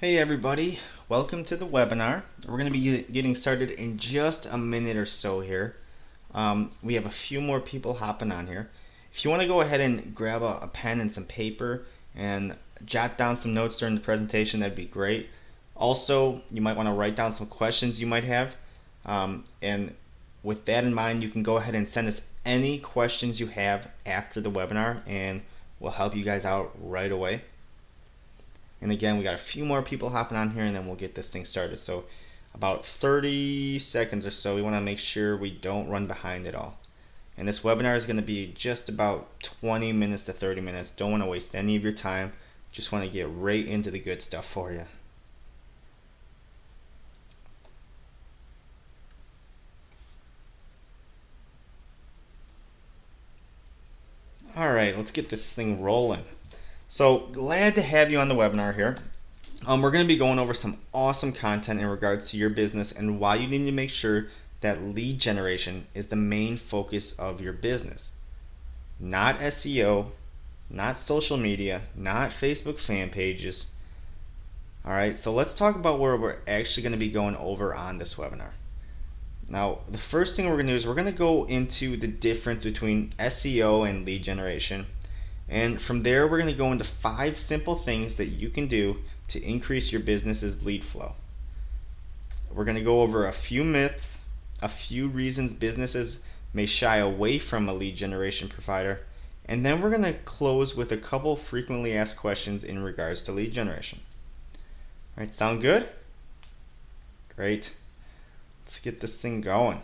Hey everybody, welcome to the webinar. We're going to be getting started in just a minute or so here. We have a few more people hopping on here. If you want to go ahead and grab a pen and some paper and jot down some notes during the presentation, that'd be great. Also, you might want to write down some questions you might have. And with that in mind, you can go ahead and send us any questions you have after the webinar and we'll help you guys out right away. And again, we got a few more people hopping on here and then we'll get this thing started. So about 30 seconds or so, we want to make sure we don't run behind at all. And this webinar is going to be just about 20 minutes to 30 minutes. Don't want to waste any of your time. Just want to get right into the good stuff for you. Alright, let's get this thing rolling. So glad to have you on the webinar here. We're going to be going over some awesome content in regards to your business and why you need to make sure that lead generation is the main focus of your business. Not SEO, not social media, not Facebook fan pages. Alright, so let's talk about where we're actually going to be going over on this webinar. Now, the first thing we're going to do is we're going to go into the difference between SEO and lead generation. And from there, we're going to go into 5 simple things that you can do to increase your business's lead flow. We're going to go over a few myths, a few reasons businesses may shy away from a lead generation provider, and then we're going to close with a couple frequently asked questions in regards to lead generation. Alright, sound good? Great. Let's get this thing going.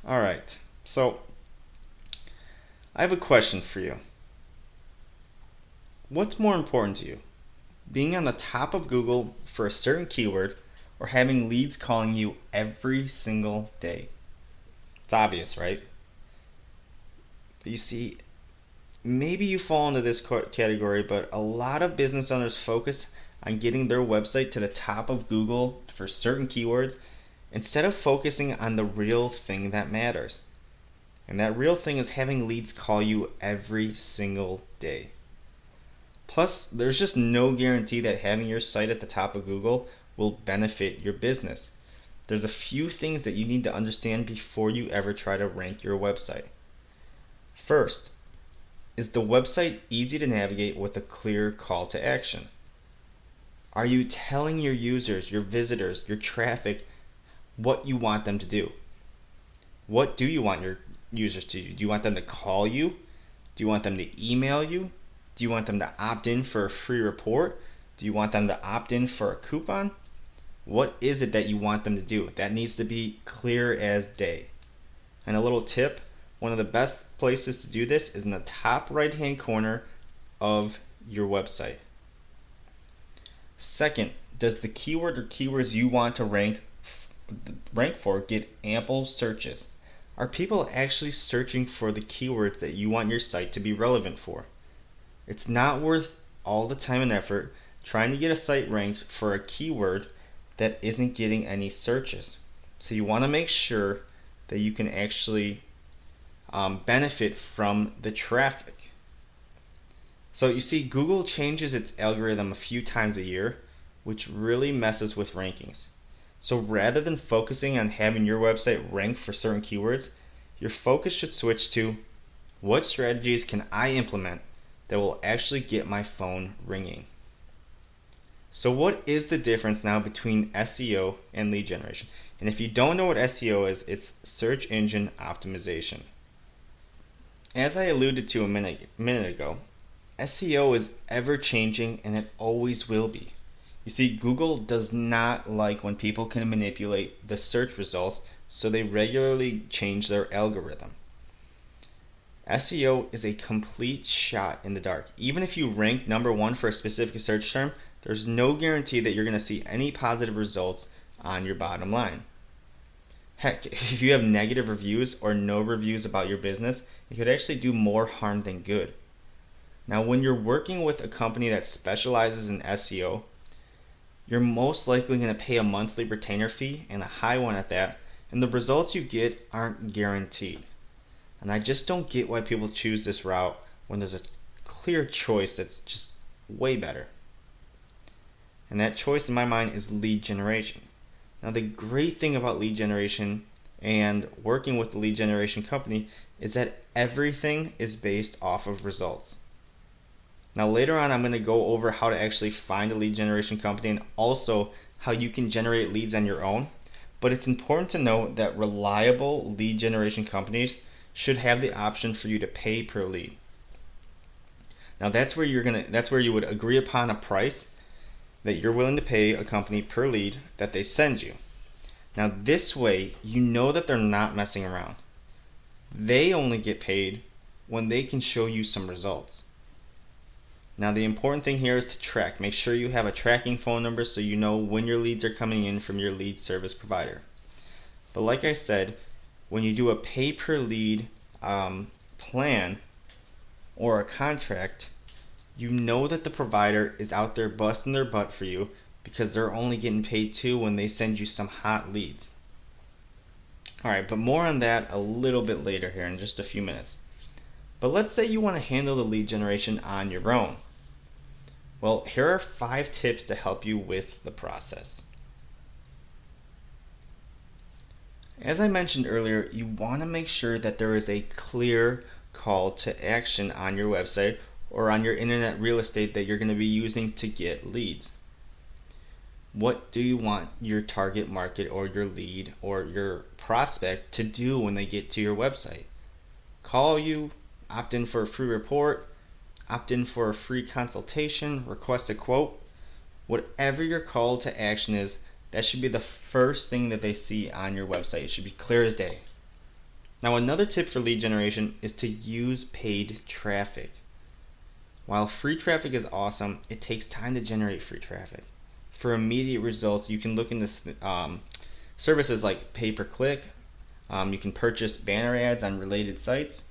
Alright, so I have a question for you. What's more important to you? Being on the top of Google for a certain keyword or having leads calling you every single day? It's obvious, right? But you see, maybe you fall into this category, but a lot of business owners focus on getting their website to the top of Google for certain keywords instead of focusing on the real thing that matters. And that real thing is having leads call you every single day. Plus, there's just no guarantee that having your site at the top of Google will benefit your business. There's a few things that you need to understand before you ever try to rank your website. First, is the website easy to navigate with a clear call to action? Are you telling your users, your visitors, your traffic what you want them to do? What do you want your users to do? Do you want them to call you? Do you want them to email you? Do you want them to opt in for a free report? Do you want them to opt in for a coupon? What is it that you want them to do? That needs to be clear as day. And a little tip, one of the best places to do this is in the top right hand corner of your website. Second, does the keyword or keywords you want to rank for get ample searches? Are people actually searching for the keywords that you want your site to be relevant for? It's not worth all the time and effort trying to get a site ranked for a keyword that isn't getting any searches. So you want to make sure that you can actually benefit from the traffic. So you see, Google changes its algorithm a few times a year, which really messes with rankings. So rather than focusing on having your website ranked for certain keywords, your focus should switch to what strategies can I implement that will actually get my phone ringing. So what is the difference now between SEO and lead generation? And if you don't know what SEO is, it's search engine optimization. As I alluded to a minute ago, SEO is ever changing and it always will be. You see, Google does not like when people can manipulate the search results, so they regularly change their algorithm. SEO is a complete shot in the dark. Even if you rank number 1 for a specific search term, there's no guarantee that you're going to see any positive results on your bottom line. Heck, if you have negative reviews or no reviews about your business, it could actually do more harm than good. Now, when you're working with a company that specializes in SEO, you're most likely going to pay a monthly retainer fee, and a high one at that, and the results you get aren't guaranteed. And I just don't get why people choose this route when there's a clear choice that's just way better. And that choice in my mind is lead generation. Now, the great thing about lead generation and working with the lead generation company is that everything is based off of results. Now, later on, I'm going to go over how to actually find a lead generation company and also how you can generate leads on your own. But it's important to note that reliable lead generation companies should have the option for you to pay per lead. Now, that's where you would agree upon a price that you're willing to pay a company per lead that they send you. Now, this way, you know that they're not messing around. They only get paid when they can show you some results. Now, the important thing here is to track. Make sure you have a tracking phone number so you know when your leads are coming in from your lead service provider. But like I said, when you do a pay per lead plan or a contract, you know that the provider is out there busting their butt for you because they're only getting paid too when they send you some hot leads. Alright, but more on that a little bit later here in just a few minutes. But let's say you want to handle the lead generation on your own. Well, here are 5 tips to help you with the process. As I mentioned earlier, you want to make sure that there is a clear call to action on your website or on your internet real estate that you're going to be using to get leads. What do you want your target market or your lead or your prospect to do when they get to your website? Call you, opt in for a free report, opt in for a free consultation, request a quote. Whatever your call to action is, that should be the first thing that they see on your website. It should be clear as day. Now, another tip for lead generation is to use paid traffic. While free traffic is awesome, it takes time to generate free traffic. For immediate results, you can look into services like pay-per-click. You can purchase banner ads on related sites,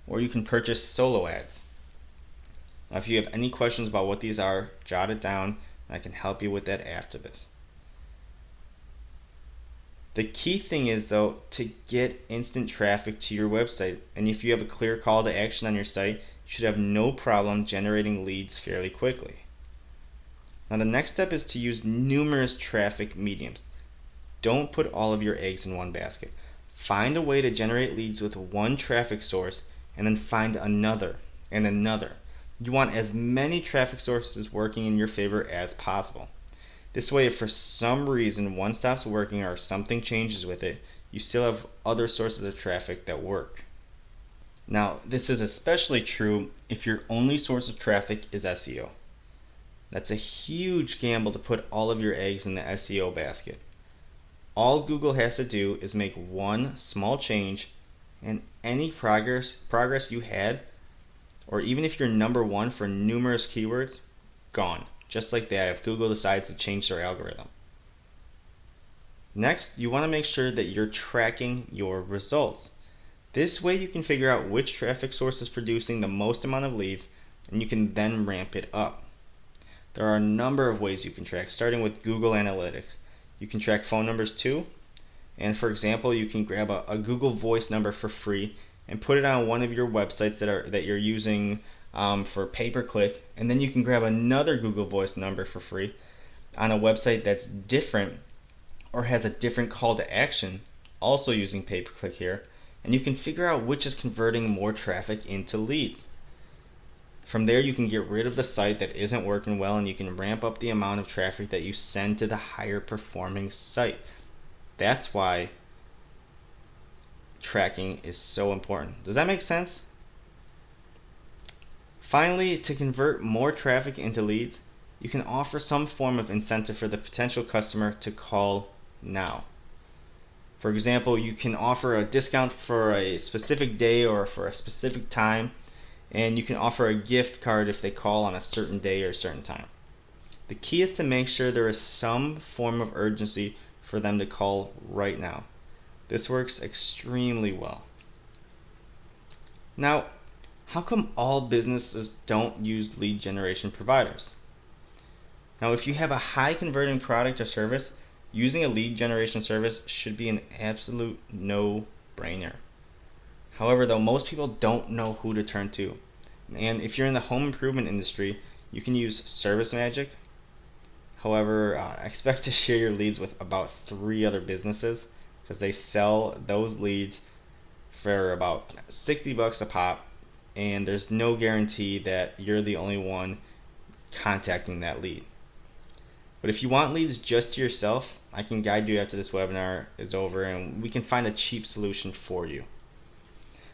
or you can purchase solo ads. Now, if you have any questions about what these are, jot it down, and I can help you with that after this. The key thing is, though, to get instant traffic to your website, and if you have a clear call to action on your site, you should have no problem generating leads fairly quickly. Now, the next step is to use numerous traffic mediums. Don't put all of your eggs in one basket. Find a way to generate leads with one traffic source and then find another and another. You want as many traffic sources working in your favor as possible. This way, if for some reason one stops working or something changes with it, you still have other sources of traffic that work. Now, this is especially true if your only source of traffic is SEO. That's a huge gamble to put all of your eggs in the SEO basket. All Google has to do is make one small change, and any progress you had, or even if you're number one for numerous keywords, gone. Just like that if Google decides to change their algorithm. Next, you want to make sure that you're tracking your results. This way you can figure out which traffic source is producing the most amount of leads, and you can then ramp it up. There are a number of ways you can track, starting with Google Analytics. You can track phone numbers too, and for example, you can grab a Google Voice number for free and put it on one of your websites that you're using for pay-per-click, and then you can grab another Google Voice number for free on a website that's different or has a different call to action, also using pay-per-click here, and you can figure out which is converting more traffic into leads. From there, you can get rid of the site that isn't working well, and you can ramp up the amount of traffic that you send to the higher performing site. That's why tracking is so important. Does that make sense? Finally, to convert more traffic into leads, you can offer some form of incentive for the potential customer to call now. For example, you can offer a discount for a specific day or for a specific time, and you can offer a gift card if they call on a certain day or a certain time. The key is to make sure there is some form of urgency for them to call right now. This works extremely well. Now, how come all businesses don't use lead generation providers? Now, if you have a high converting product or service, using a lead generation service should be an absolute no-brainer. However, though, most people don't know who to turn to. And if you're in the home improvement industry, you can use ServiceMagic, However, expect to share your leads with about 3 other businesses because they sell those leads for about $60 a pop, and there's no guarantee that you're the only one contacting that lead. But if you want leads just to yourself, I can guide you after this webinar is over and we can find a cheap solution for you.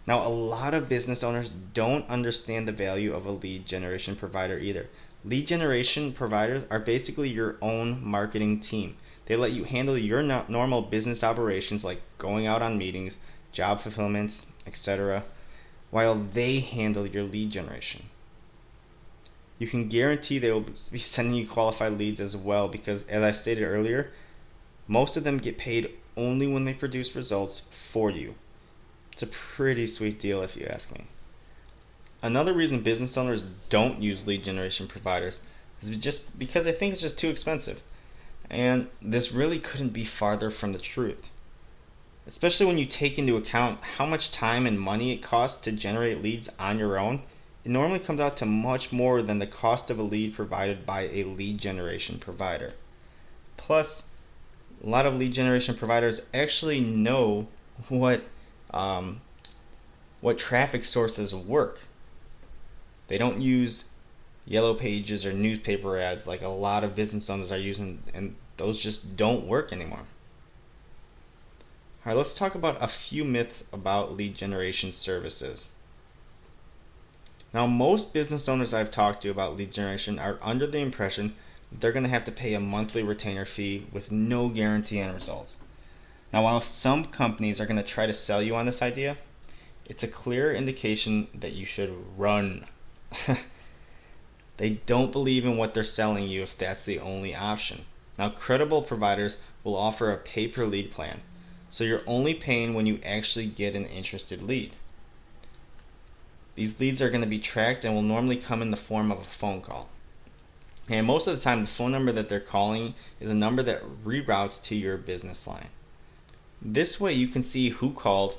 Now, a lot of business owners don't understand the value of a lead generation provider either. Lead generation providers are basically your own marketing team. They let you handle your normal business operations like going out on meetings, job fulfillments, etc., while they handle your lead generation. You can guarantee they will be sending you qualified leads as well because, as I stated earlier, most of them get paid only when they produce results for you. It's a pretty sweet deal if you ask me. Another reason business owners don't use lead generation providers is just because they think it's just too expensive. And this really couldn't be farther from the truth. Especially when you take into account how much time and money it costs to generate leads on your own, it normally comes out to much more than the cost of a lead provided by a lead generation provider. Plus, a lot of lead generation providers actually know what traffic sources work. They don't use yellow pages or newspaper ads like a lot of business owners are using, and those just don't work anymore. Alright, let's talk about a few myths about lead generation services. Now, most business owners I've talked to about lead generation are under the impression that they're going to have to pay a monthly retainer fee with no guarantee on results. Now, while some companies are going to try to sell you on this idea, it's a clear indication that you should run. They don't believe in what they're selling you if that's the only option. Now, credible providers will offer a pay-per-lead plan, so you're only paying when you actually get an interested lead. These leads are going to be tracked and will normally come in the form of a phone call. And most of the time, the phone number that they're calling is a number that reroutes to your business line. This way you can see who called,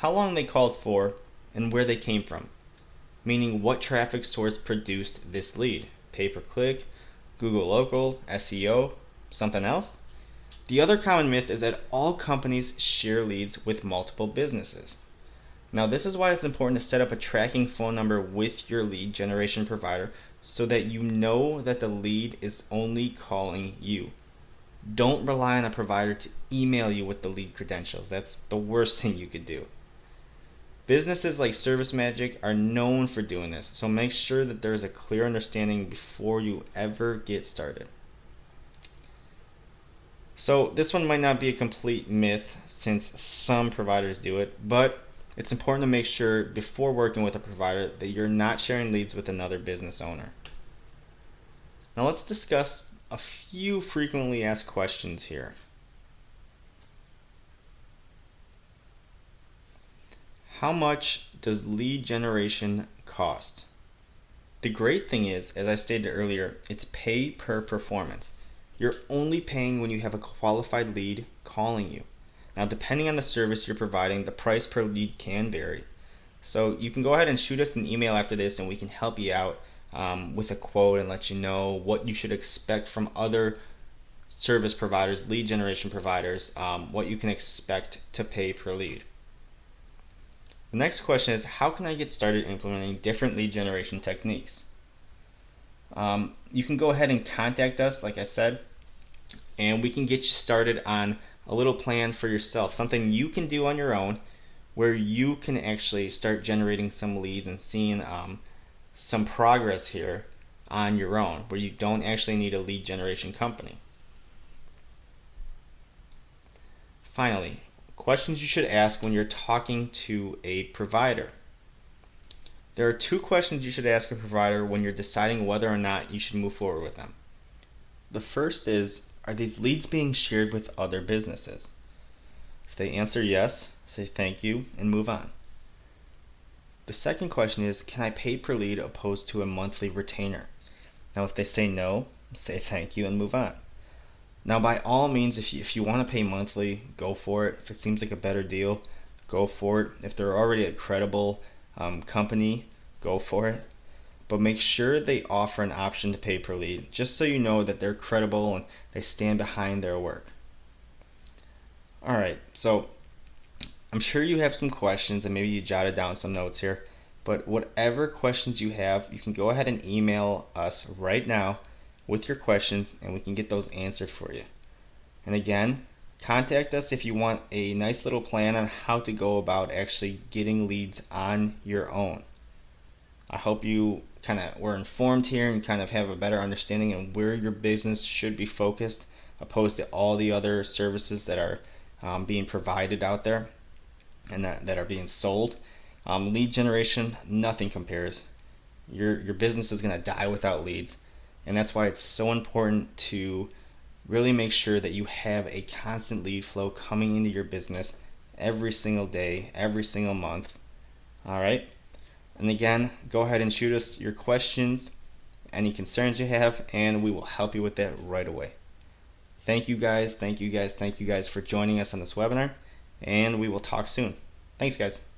how long they called for, and where they came from, meaning what traffic source produced this lead. Pay-per-click, Google Local, SEO, something else? The other common myth is that all companies share leads with multiple businesses. Now, this is why it's important to set up a tracking phone number with your lead generation provider so that you know that the lead is only calling you. Don't rely on a provider to email you with the lead credentials. That's the worst thing you could do. Businesses like ServiceMagic are known for doing this, so make sure that there is a clear understanding before you ever get started. So this one might not be a complete myth since some providers do it, but it's important to make sure before working with a provider that you're not sharing leads with another business owner. Now let's discuss a few frequently asked questions here. How much does lead generation cost? The great thing is, as I stated earlier, it's pay per performance. You're only paying when you have a qualified lead calling you. Now, depending on the service you're providing, the price per lead can vary. So you can go ahead and shoot us an email after this and we can help you out with a quote and let you know what you should expect from other service providers, lead generation providers, what you can expect to pay per lead. The next question is, how can I get started implementing different lead generation techniques? You can go ahead and contact us, like I said, and we can get you started on a little plan for yourself, something you can do on your own where you can actually start generating some leads and seeing some progress here on your own, where you don't actually need a lead generation company. Finally, questions you should ask when you're talking to a provider. There are 2 questions you should ask a provider when you're deciding whether or not you should move forward with them. The first is, are these leads being shared with other businesses? If they answer yes, say thank you and move on. The second question is, can I pay per lead opposed to a monthly retainer? Now if they say no, say thank you and move on. Now by all means, if you want to pay monthly, go for it. If it seems like a better deal, go for it. If they're already a credible company, go for it. but make sure they offer an option to pay per lead, just so you know that they're credible and they stand behind their work. All right, so I'm sure you have some questions and maybe you jotted down some notes here, but whatever questions you have, you can go ahead and email us right now with your questions and we can get those answered for you. And again, contact us if you want a nice little plan on how to go about actually getting leads on your own. I hope you kind of were informed here and kind of have a better understanding of where your business should be focused opposed to all the other services that are being provided out there and that are being sold. Lead generation, nothing compares. Your business is going to die without leads, and that's why it's so important to really make sure that you have a constant lead flow coming into your business every single day, every single month. All right. And again, go ahead and shoot us your questions, any concerns you have, and we will help you with that right away. Thank you guys, thank you guys, thank you guys for joining us on this webinar, and we will talk soon. Thanks, guys.